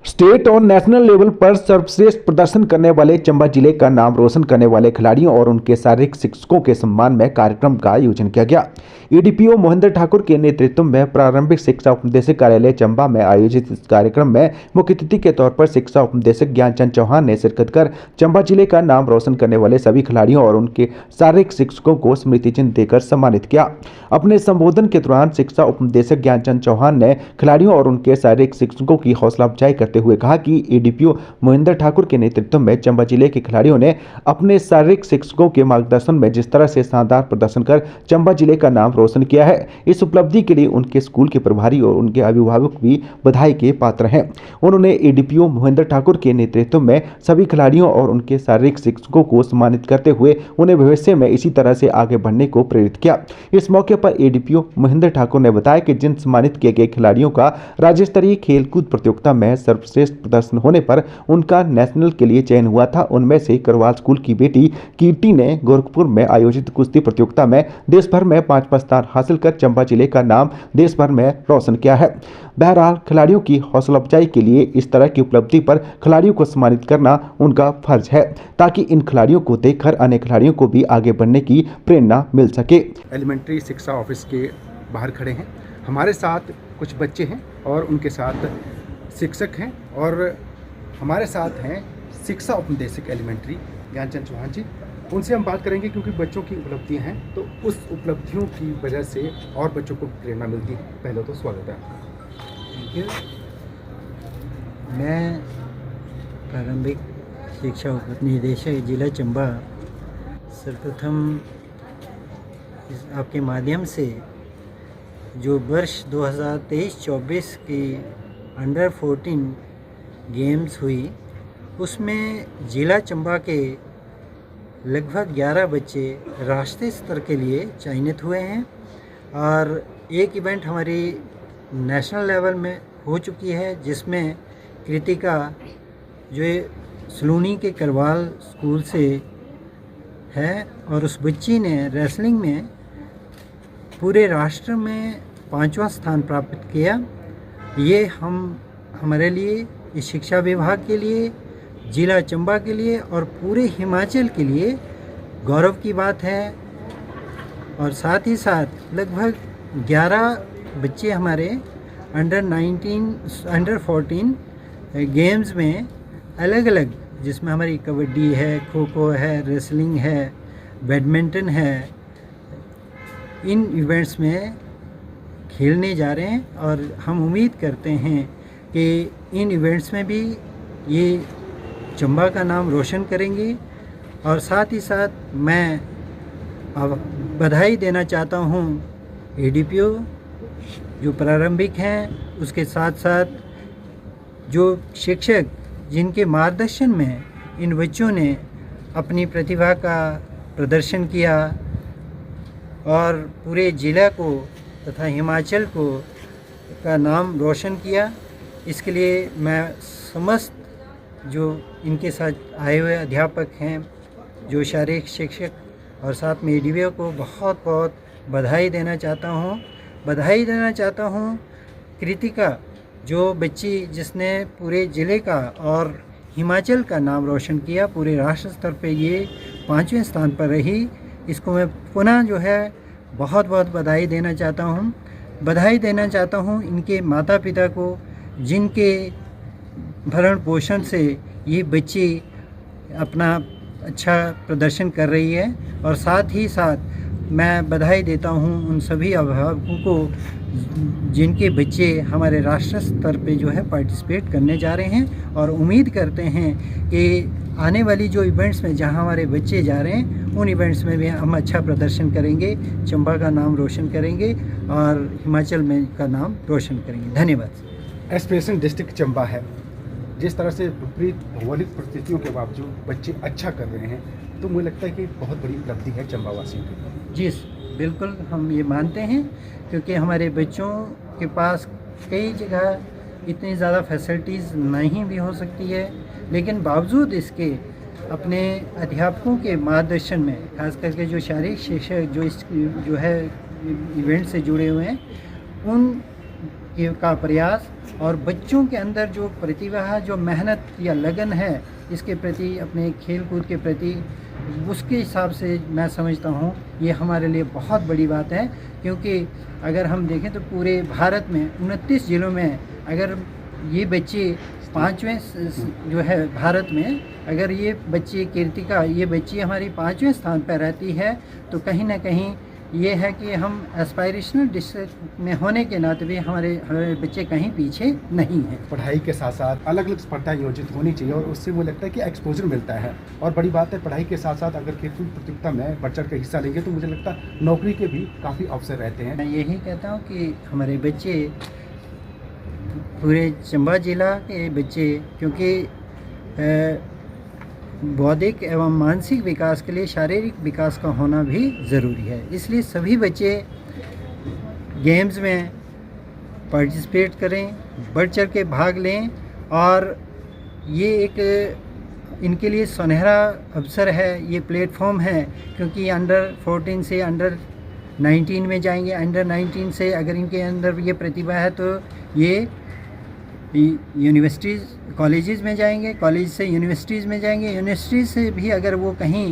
State और national level पर सर्वश्रेष्ठ प्रदर्शन करने वाले चंबा जिले का नाम रोशन करने वाले खिलाड़ियों और उनके शारीरिक शिक्षकों के सम्मान में कार्यक्रम का आयोजन किया गया। ईडीपीओ महेंद्र ठाकुर के नेतृत्व में प्रारंभिक शिक्षा उपनिदेशक कार्यालय चंबा में आयोजित इस कार्यक्रम में मुख्य अतिथि के तौर पर शिक्षा उपनिदेशक ज्ञानचंद चौहान ने शिरकत कर चंबा जिले का नाम रोशन करने वाले सभी खिलाड़ियों और उनके शारीरिक शिक्षकों को स्मृति चिन्ह देकर सम्मानित किया। अपने संबोधन के दौरान शिक्षा उपनिदेशक ज्ञानचंद चौहान ने खिलाड़ियों और उनके शारीरिक शिक्षकों की हौसला अफजाई करते हुए कहा कि ईडीपीओ महेंद्र ठाकुर के नेतृत्व में चंबा जिले के खिलाड़ियों ने अपने शारीरिक शिक्षकों के मार्गदर्शन में जिस तरह से शानदार प्रदर्शन कर चंबा जिले का नाम रोशन किया है, इस उपलब्धि के लिए उनके स्कूल के प्रभारी और उनके अभिभावक भी बधाई के पात्र हैं। उन्होंने ईडीपीओ महेंद्र ठाकुर के नेतृत्व में सभी खिलाड़ियों और उनके शारीरिक शिक्षकों को सम्मानित करते हुए उन्हें भविष्य में इसी तरह से आगे बढ़ने को प्रेरित किया। इस मौके पर ईडीपीओ महेंद्र ठाकुर ने बताया कि जिन सम्मानित किए गए खिलाड़ियों का राज्य स्तरीय खेलकूद प्रतियोगिता में सर्वश्रेष्ठ प्रदर्शन होने पर उनका नेशनल के लिए चयन हुआ था, उनमें से करवाल स्कूल की बेटी कीर्ति ने गोरखपुर में आयोजित कुश्ती प्रतियोगिता में देश भर में 5वां स्थान हासिल कर चंबा जिले का नाम देश भर में रोशन किया है। बहरहाल खिलाड़ियों की हौसला अफजाई के लिए इस तरह की उपलब्धि पर खिलाड़ियों को सम्मानित करना उनका फर्ज है, ताकि इन खिलाड़ियों को देखकर अन्य खिलाड़ियों को भी आगे बढ़ने की प्रेरणा मिल सके। एलिमेंट्री शिक्षा ऑफिस के बाहर खड़े हैं, हमारे साथ कुछ बच्चे हैं और उनके साथ शिक्षक हैं और हमारे साथ हैं शिक्षा उपनिदेशक एलिमेंट्री ज्ञानचंद चौहान जी। उनसे हम बात करेंगे क्योंकि बच्चों की उपलब्धियां हैं तो उस उपलब्धियों की वजह से और बच्चों को प्रेरणा मिलती है। पहले तो स्वागत है आपका। Thank you. मैं प्रारंभिक शिक्षा उपनिदेशक जिला चंबा सर्वप्रथम आपके माध्यम से जो वर्ष 2023-24 की अंडर 14 गेम्स हुई उसमें जिला चंबा के लगभग 11 बच्चे राष्ट्रीय स्तर के लिए चयनित हुए हैं और एक इवेंट हमारी नेशनल लेवल में हो चुकी है जिसमें कृतिका जो सलूनी के करवाल स्कूल से है और उस बच्ची ने रेसलिंग में पूरे राष्ट्र में 5वां स्थान प्राप्त किया। ये हमारे लिए, इस शिक्षा विभाग के लिए, जिला चंबा के लिए और पूरे हिमाचल के लिए गौरव की बात है। और साथ ही साथ लगभग 11 बच्चे हमारे अंडर 14 गेम्स में अलग अलग, जिसमें हमारी कबड्डी है, खो खो है, रेसलिंग है, बैडमिंटन है, इन इवेंट्स में खेलने जा रहे हैं और हम उम्मीद करते हैं कि इन इवेंट्स में भी ये चंबा का नाम रोशन करेंगे। और साथ ही साथ मैं अब बधाई देना चाहता हूँ ईडीपीओ जो प्रारंभिक हैं, उसके साथ साथ जो शिक्षक जिनके मार्गदर्शन में इन बच्चों ने अपनी प्रतिभा का प्रदर्शन किया और पूरे ज़िला को तथा हिमाचल को का नाम रोशन किया। इसके लिए मैं समस्त जो इनके साथ आए हुए अध्यापक हैं, जो शारीरिक शिक्षक और साथ में ईडीपीओ को बहुत बहुत बधाई देना चाहता हूँ। कृतिका जो बच्ची जिसने पूरे ज़िले का और हिमाचल का नाम रोशन किया, पूरे राष्ट्र स्तर पे ये 5वें स्थान पर रही, इसको मैं पुनः जो है बहुत बहुत बधाई देना चाहता हूँ इनके माता पिता को, जिनके भरण पोषण से ये बच्ची अपना अच्छा प्रदर्शन कर रही है। और साथ ही साथ मैं बधाई देता हूँ उन सभी अभिभावकों को जिनके बच्चे हमारे राष्ट्रीय स्तर पे जो है पार्टिसिपेट करने जा रहे हैं और उम्मीद करते हैं कि आने वाली जो इवेंट्स में जहां हमारे बच्चे जा रहे हैं उन इवेंट्स में भी हम अच्छा प्रदर्शन करेंगे, चंबा का नाम रोशन करेंगे और हिमाचल में का नाम रोशन करेंगे। धन्यवाद। एस्पिरेशन डिस्ट्रिक्ट चंबा है, जिस तरह से विपरीत भौगोलिक परिस्थितियों के बावजूद बच्चे अच्छा कर रहे हैं, तो मुझे लगता है कि बहुत बड़ी उपलब्धि है चंबा वासियों की। जी बिल्कुल, हम ये मानते हैं क्योंकि हमारे बच्चों के पास कई जगह इतनी ज़्यादा फैसिलिटीज़ नहीं भी हो सकती है, लेकिन बावजूद इसके अपने अध्यापकों के मार्गदर्शन में, खास करके जो शारीरिक शिक्षक जो है इवेंट से जुड़े हुए हैं, उन का प्रयास और बच्चों के अंदर जो प्रतिभा है, जो मेहनत या लगन है इसके प्रति, अपने खेल कूद के प्रति, उसके हिसाब से मैं समझता हूँ ये हमारे लिए बहुत बड़ी बात है। क्योंकि अगर हम देखें तो पूरे भारत में 29 जिलों में अगर ये बच्चे 5वें जो है भारत में, अगर ये बच्चे कीर्तिका, ये बच्ची हमारी 5वें स्थान पर रहती है तो कहीं ना कहीं ये है कि हम एस्पायरेशनल डिस्ट्रिक्ट में होने के नाते भी हमारे बच्चे कहीं पीछे नहीं हैं। पढ़ाई के साथ साथ अलग अलग स्पर्धा आयोजित होनी चाहिए और उससे वो लगता है कि एक्सपोजर मिलता है। और बड़ी बात है, पढ़ाई के साथ साथ अगर खेलकूद प्रतियोगिता में बढ़ चढ़ कर हिस्सा लेंगे तो मुझे लगता है नौकरी के भी काफ़ी अवसर रहते हैं। मैं यही कहता हूँ कि हमारे बच्चे, पूरे चंबा जिला के बच्चे, क्योंकि बौद्धिक एवं मानसिक विकास के लिए शारीरिक विकास का होना भी ज़रूरी है, इसलिए सभी बच्चे गेम्स में पार्टिसिपेट करें, बढ़ चढ़ के भाग लें। और ये एक इनके लिए सुनहरा अवसर है, ये प्लेटफॉर्म है, क्योंकि अंडर 14 से अंडर 19 में जाएंगे, अंडर 19 से अगर इनके अंदर ये प्रतिभा है तो ये यूनिवर्सिटीज़ कॉलेजेस में जाएंगे, कॉलेज से यूनिवर्सिटीज़ में जाएंगे, यूनिवर्सिटीज़ से भी अगर वो कहीं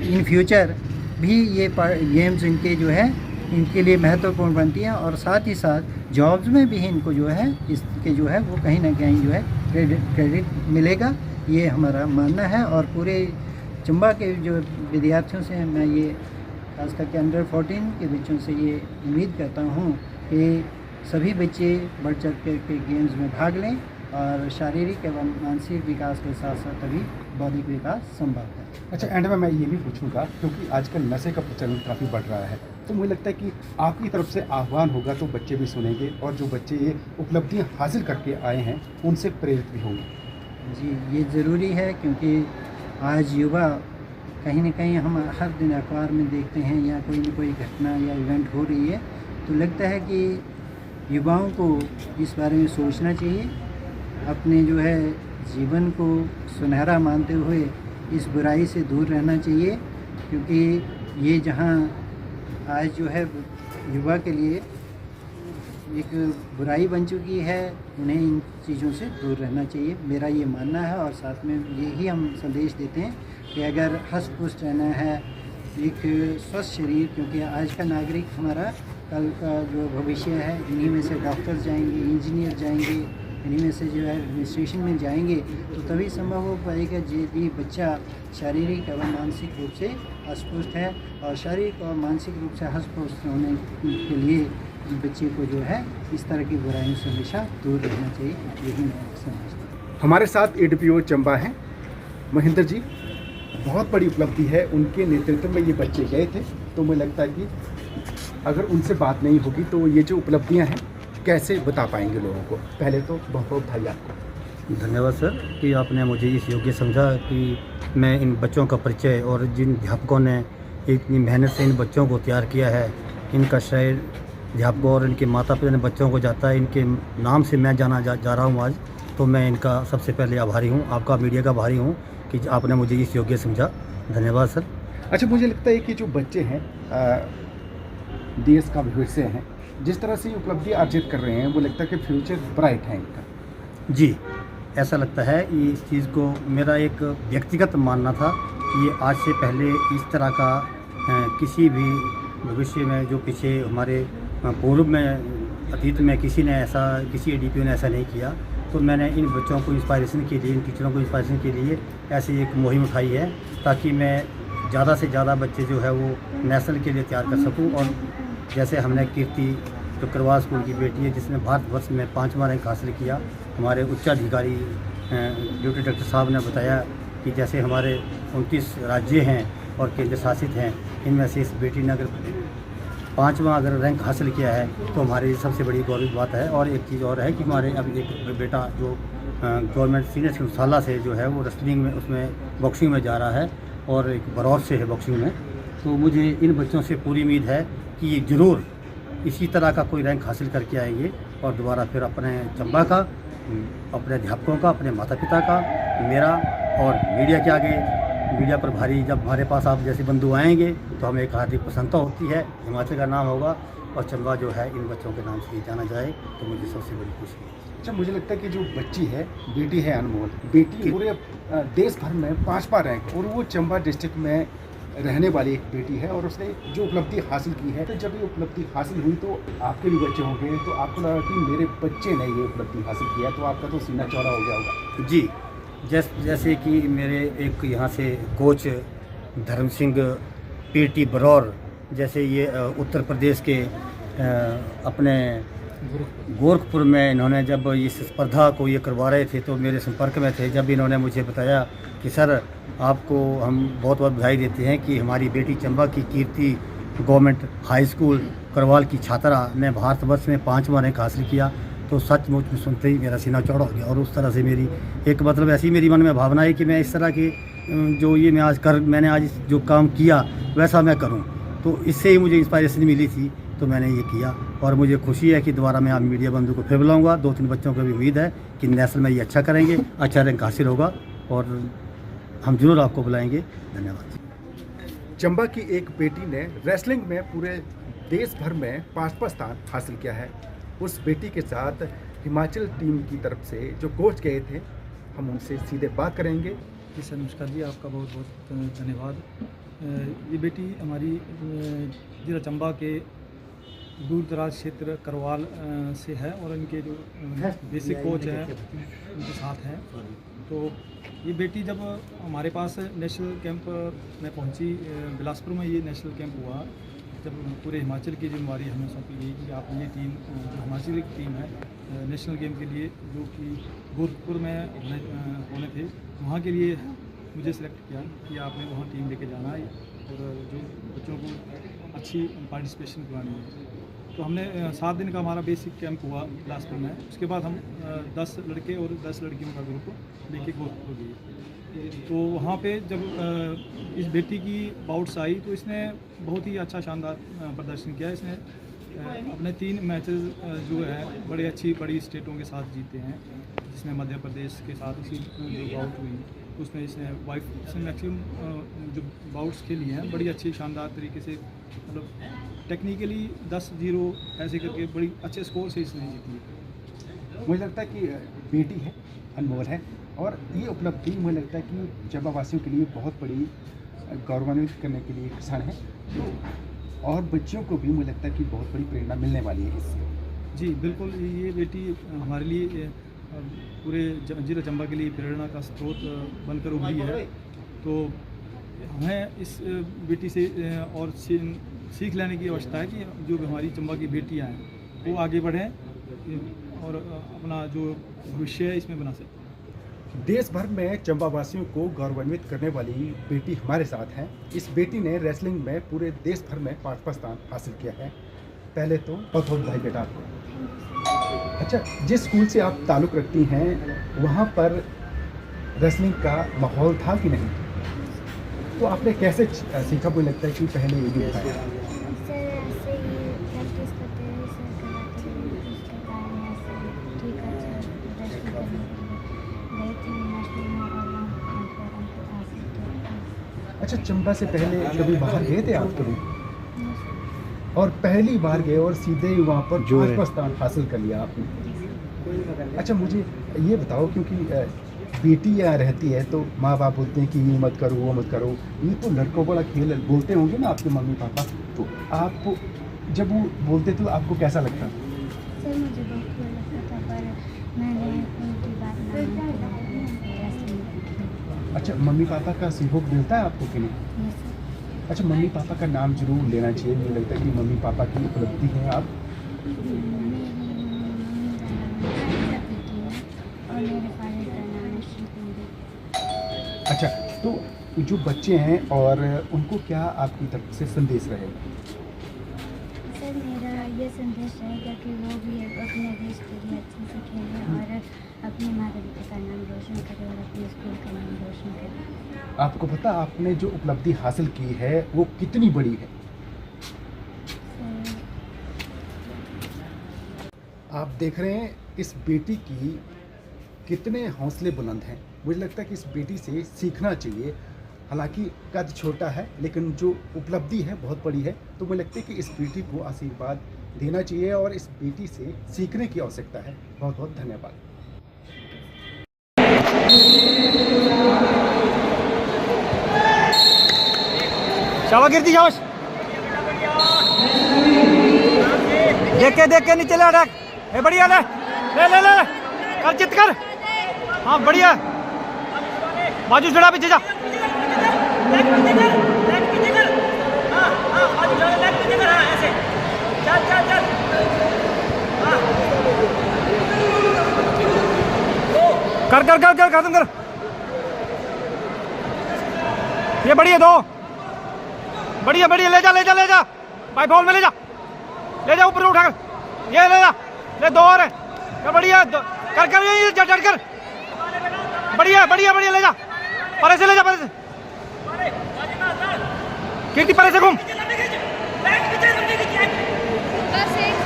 इन फ्यूचर भी ये गेम्स इनके जो है इनके लिए महत्वपूर्ण बनती हैं। और साथ ही साथ जॉब्स में भी इनको जो है इसके जो है वो कहीं ना कहीं जो है क्रेडिट मिलेगा, ये हमारा मानना है। और पूरे चंबा के जो विद्यार्थियों से मैं ये खास करके अंडर 14 के बच्चों से ये उम्मीद करता हूँ कि सभी बच्चे बढ़ चढ़ के गेम्स में भाग लें और शारीरिक एवं मानसिक विकास के साथ साथ तभी बौद्धिक विकास संभव है। अच्छा, एंड में मैं ये भी पूछूंगा, क्योंकि आजकल नशे का प्रचलन काफ़ी बढ़ रहा है, तो मुझे लगता है कि आपकी तरफ से आह्वान होगा तो बच्चे भी सुनेंगे और जो बच्चे ये उपलब्धियां हासिल करके आए हैं उनसे प्रेरित भी होंगे। जी, ये ज़रूरी है, क्योंकि आज युवा कहीं ना कहीं हम हर दिन अखबार में देखते हैं या कोई न कोई घटना या इवेंट हो रही है तो लगता है कि युवाओं को इस बारे में सोचना चाहिए, अपने जो है जीवन को सुनहरा मानते हुए इस बुराई से दूर रहना चाहिए। क्योंकि ये जहाँ आज जो है युवा के लिए एक बुराई बन चुकी है, उन्हें इन चीज़ों से दूर रहना चाहिए, मेरा ये मानना है। और साथ में यही हम संदेश देते हैं कि अगर हष्ट पुष्ट रहना है, एक स्वस्थ शरीर, क्योंकि आज का नागरिक हमारा कल का जो भविष्य है, इन्हीं में से डॉक्टर जाएंगे, इंजीनियर जाएंगे, इन्हीं में से जो है एडमिनिस्ट्रेशन में जाएंगे, तो तभी संभव हो पाएगा यदि बच्चा शारीरिक एवं मानसिक रूप से अस्पुष्ट है। और शारीरिक और मानसिक रूप से अस्पुष्ट होने के लिए बच्चे को जो है इस तरह की बुराइयों से हमेशा दूर रहना चाहिए, यही मैं समझता हूँ। हमारे साथ एडीपीओ चंबा हैं महेंद्र जी, बहुत बड़ी उपलब्धि है, उनके नेतृत्व में ये बच्चे गए थे, तो मुझे लगता है कि अगर उनसे बात नहीं होगी तो ये जो उपलब्धियां हैं कैसे बता पाएंगे लोगों को। पहले तो बहुत बहुत बधाई आपको। धन्यवाद सर कि आपने मुझे इस योग्य समझा कि मैं इन बच्चों का परिचय और जिन अध्यापकों ने इतनी मेहनत से इन बच्चों को तैयार किया है, इनका श्रेय अध्यापकों और इनके माता पिता ने बच्चों को जाता है, इनके नाम से मैं जाना जा रहा हूँ आज, तो मैं इनका सबसे पहले आभारी हूँ, आपका मीडिया का आभारी हूँ कि आपने मुझे इस योग्य समझा। धन्यवाद सर। अच्छा, मुझे लगता है कि जो बच्चे हैं देश का भविष्य हैं, जिस तरह से उपलब्धि अर्जित कर रहे हैं वो लगता है कि फ्यूचर ब्राइट है इनका। जी, ऐसा लगता है। इस चीज़ को मेरा एक व्यक्तिगत मानना था कि ये आज से पहले इस तरह का किसी भी भविष्य में, जो पीछे हमारे पूर्व में अतीत में किसी एडीपीओ ने ऐसा नहीं किया, तो मैंने इन बच्चों को इंस्पायरेशन के लिए, इन टीचरों को इंस्पायरेशन के लिए ऐसी एक मुहिम उठाई है ताकि मैं ज़्यादा से ज़्यादा बच्चे जो है वो नेशनल के लिए तैयार कर सकूं। और जैसे हमने कीर्ति जो करवाल स्कूल की बेटी है जिसने भारतवर्ष में 5वां रैंक हासिल किया, हमारे उच्चाधिकारी ड्यूटी डायरेक्टर साहब ने बताया कि जैसे हमारे 29 राज्य हैं और केंद्र शासित हैं, इनमें से इस बेटी ने अगर 5वां रैंक हासिल किया है तो हमारी सबसे बड़ी गौरव बात है। और एक चीज़ और है कि हमारे अभी एक बेटा जो गवर्नमेंट सीनियर संस्थाला से जो है वो रेसलिंग में, उसमें बॉक्सिंग में जा रहा है और एक बरौर से है बॉक्सिंग में। तो मुझे इन बच्चों से पूरी उम्मीद है कि ये ज़रूर इसी तरह का कोई रैंक हासिल करके आएंगे और दोबारा फिर अपने चंबा का, अपने अध्यापकों का, अपने माता पिता का, मेरा और मीडिया के आगे मीडिया प्रभारी जब हमारे पास आप जैसे बंधु आएंगे तो हमें एक हार्दिक प्रसन्नता होती है। हिमाचल का नाम होगा और चंबा जो है इन बच्चों के नाम से ही जाना जाए तो मुझे सबसे बड़ी खुशी है। अच्छा, मुझे लगता है कि जो बच्ची है, बेटी है अनमोल, बेटी पूरे देश भर में 5वां रैंक, और वो चंबा डिस्ट्रिक्ट में रहने वाली एक बेटी है और उसने जो उपलब्धि हासिल की है, तो जब ये उपलब्धि हासिल हुई तो आपके भी बच्चे होंगे, तो आपको लगा कि मेरे बच्चे ने ये उपलब्धि हासिल किया, तो आपका तो सीना चौड़ा हो गया होगा। जी, जैसे कि मेरे एक यहाँ से कोच धर्म सिंह पीटी बरौर, जैसे ये उत्तर प्रदेश के अपने गोरखपुर में इन्होंने जब इस स्पर्धा को ये करवा रहे थे तो मेरे संपर्क में थे। जब इन्होंने मुझे बताया कि सर आपको हम बहुत बहुत बधाई देते हैं कि हमारी बेटी चंबा की कीर्ति गवर्नमेंट हाई स्कूल करवाल की छात्रा ने भारतवर्ष में 5वां रैंक हासिल किया, तो सचमुच में सुनते ही मेरा सीना चौड़ा हो गया। और उस तरह से मेरी एक मतलब ऐसी मेरी मन में भावना है कि मैं इस तरह की जो ये मैंने आज जो काम किया वैसा मैं करूं, तो इससे ही मुझे इंस्पायरेशन मिली थी, तो मैंने ये किया। और मुझे खुशी है कि दोबारा मैं आप मीडिया बंधु को फिर बुलाऊंगा। 2-3 बच्चों को भी उम्मीद है कि नेशनल में ये अच्छा करेंगे, अच्छा रैंक हासिल होगा और हम जरूर आपको बुलाएंगे। धन्यवाद। चंबा की एक बेटी ने रेसलिंग में पूरे देश भर में 5वां स्थान हासिल किया है। उस बेटी के साथ हिमाचल टीम की तरफ से जो कोच गए थे, हम उनसे सीधे बात करेंगे। जी सर, नमस्कार जी, आपका बहुत बहुत धन्यवाद। ये बेटी हमारी जिला चंबा के दूर दराज क्षेत्र करवाल से है और इनके जो बेसिक कोच हैं उनके साथ हैं। तो ये बेटी जब हमारे पास नेशनल कैंप में पहुंची, बिलासपुर में ये नेशनल कैंप हुआ, जब पूरे हिमाचल की जिम्मेवारी हमें सौंपी गई कि आप ये टीम जो हिमाचल की टीम है नेशनल गेम के लिए जो कि गोरखपुर में होने थे, वहाँ के लिए मुझे सिलेक्ट किया कि आपने वहाँ टीम लेके जाना है और जो बच्चों को अच्छी पार्टिसिपेशन करवानी है। तो हमने 7 दिन का हमारा बेसिक कैंप हुआ बिलासपुर में। उसके बाद हम 10 लड़के और 10 लड़कियों का ग्रुप लेके गोरखपुर गए। तो वहाँ पे जब इस बेटी की बाउट्स आई तो इसने बहुत ही अच्छा शानदार प्रदर्शन किया। इसने अपने 3 मैचेस जो है बड़ी स्टेटों के साथ जीते हैं, जिसमें मध्य प्रदेश के साथ उसकी जो बाउट हुई उसमें इसने मैक्सिमम जो बाउट्स खेली हैं बड़ी अच्छी शानदार तरीके से, मतलब टेक्निकली 10-0 ऐसे करके बड़ी अच्छे स्कोर से इसने जीती। मुझे लगता है कि बेटी है, अनमोल है, और ये उपलब्धि मुझे लगता है कि चंबा वासियों के लिए बहुत बड़ी गौरवान्वित करने के लिए क्षण है, तो और बच्चियों को भी मुझे लगता है कि बहुत बड़ी प्रेरणा मिलने वाली है इससे। जी बिल्कुल, ये बेटी हमारे लिए पूरे जिला चंबा के लिए प्रेरणा का स्रोत बनकर उभरी है। तो हमें इस बेटी से और सीख लेने की आवश्यकता है कि जो भी हमारी चंबा की बेटियां हैं वो आगे बढ़ें और अपना जो भविष्य है इसमें बना सकें। देश भर में चंबा वासियों को गौरवान्वित करने वाली बेटी हमारे साथ है। इस बेटी ने रेसलिंग में पूरे देश भर में 5वां स्थान हासिल किया है। पहले तो बहुत बहुत बधाई बेटा आपको। अच्छा, जिस स्कूल से आप ताल्लुक़ रखती हैं वहाँ पर रेसलिंग का माहौल था कि नहीं, तो आपने कैसे सीखा? मुझे लगता है कि पहले ये भी बताया। सर ऐसे ही प्रैक्टिस करते हैं, सर कराते हैं, उसके कारण ऐसे ठीक अच्छा रेस्ट करने के लिए गए थे नेशनल में और वहाँ पर हासिल किया। अच्छा, चंबा से पहले कभी बाहर गए थे आप कभी? और पहली बार गए और सीधे ही वहाँ पर 5वां स्थान हासिल कर लिया आपने। अच्छा, मुझे ये बताओ, क्योंकि बेटी यहाँ रहती है तो माँ बाप बोलते हैं कि ये मत करो वो मत करो, ये तो लड़कों वाला खेल है, बोलते होंगे ना आपके मम्मी पापा, तो आप जब वो बोलते तो आपको कैसा लगता? सर मुझे बहुत बुरा लगता था, पर मैंने उनकी बात नहीं। अच्छा, मम्मी पापा का सहयोग मिलता है आपको कि नहीं? अच्छा, मम्मी पापा का नाम जरूर लेना चाहिए। मुझे लगता है कि मम्मी पापा की उपलब्धि है आप। अच्छा, तो जो बच्चे हैं और उनको क्या आपकी तरफ से संदेश रहेगा? सर मेरा ये संदेश रहेगा कि वो भी अपने देश के लिए अच्छे से खेलें और अपने माता पिता का नाम रोशन करें और अपने स्कूल का नाम रोशन करें। आपको पता आपने जो उपलब्धि हासिल की है वो कितनी बड़ी है? आप देख रहे हैं इस बेटी की कितने हौसले बुलंद हैं। मुझे लगता है कि इस बेटी से सीखना चाहिए हालांकि कद छोटा है लेकिन जो उपलब्धि है बहुत बड़ी है। तो मुझे लगता है कि इस बेटी को आशीर्वाद देना चाहिए और इस बेटी से सीखने की आवश्यकता है। बहुत बहुत धन्यवाद। शाबाश कीर्ति, शाबाश। देख के नीचे ले अटैक। ए बढ़िया, ले ले ले ले कर, जित कर। हाँ बढ़िया, बाजू छड़ा, पीछे जा। कर कर कर कर खत्म कर। ये बढ़िया, दो बढ़िया बढ़िया, ले जा ले जा ले जा, बाई बॉल में ले जा, ले जा ऊपर उठा कर, ये ले जा, ले दो और है, बढ़िया कर कर, ये चढ़ कर, बढ़िया बढ़िया बढ़िया, ले जा परे से, ले जा परे से, कीर्ति परे से घूम,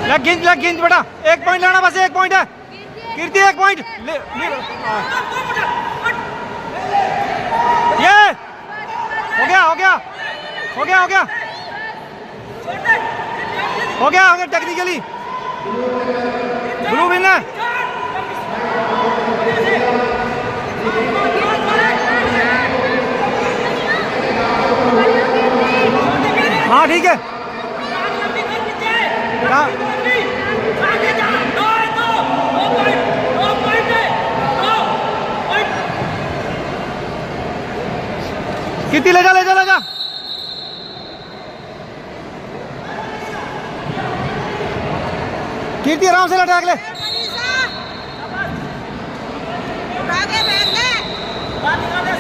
लेग खींच बेटा, 1 पॉइंट लेना, बस 1 पॉइंट है कीर्ति, 1 पॉइंट ये हो गया हो गया हो गया हो गया हो गया हो गया, टेक्निकली ब्लू विन है। हाँ ठीक है, कितनी ले जा ले जा ले जा, कीर्ति आराम से अटैक ले, आगे बैठ ले।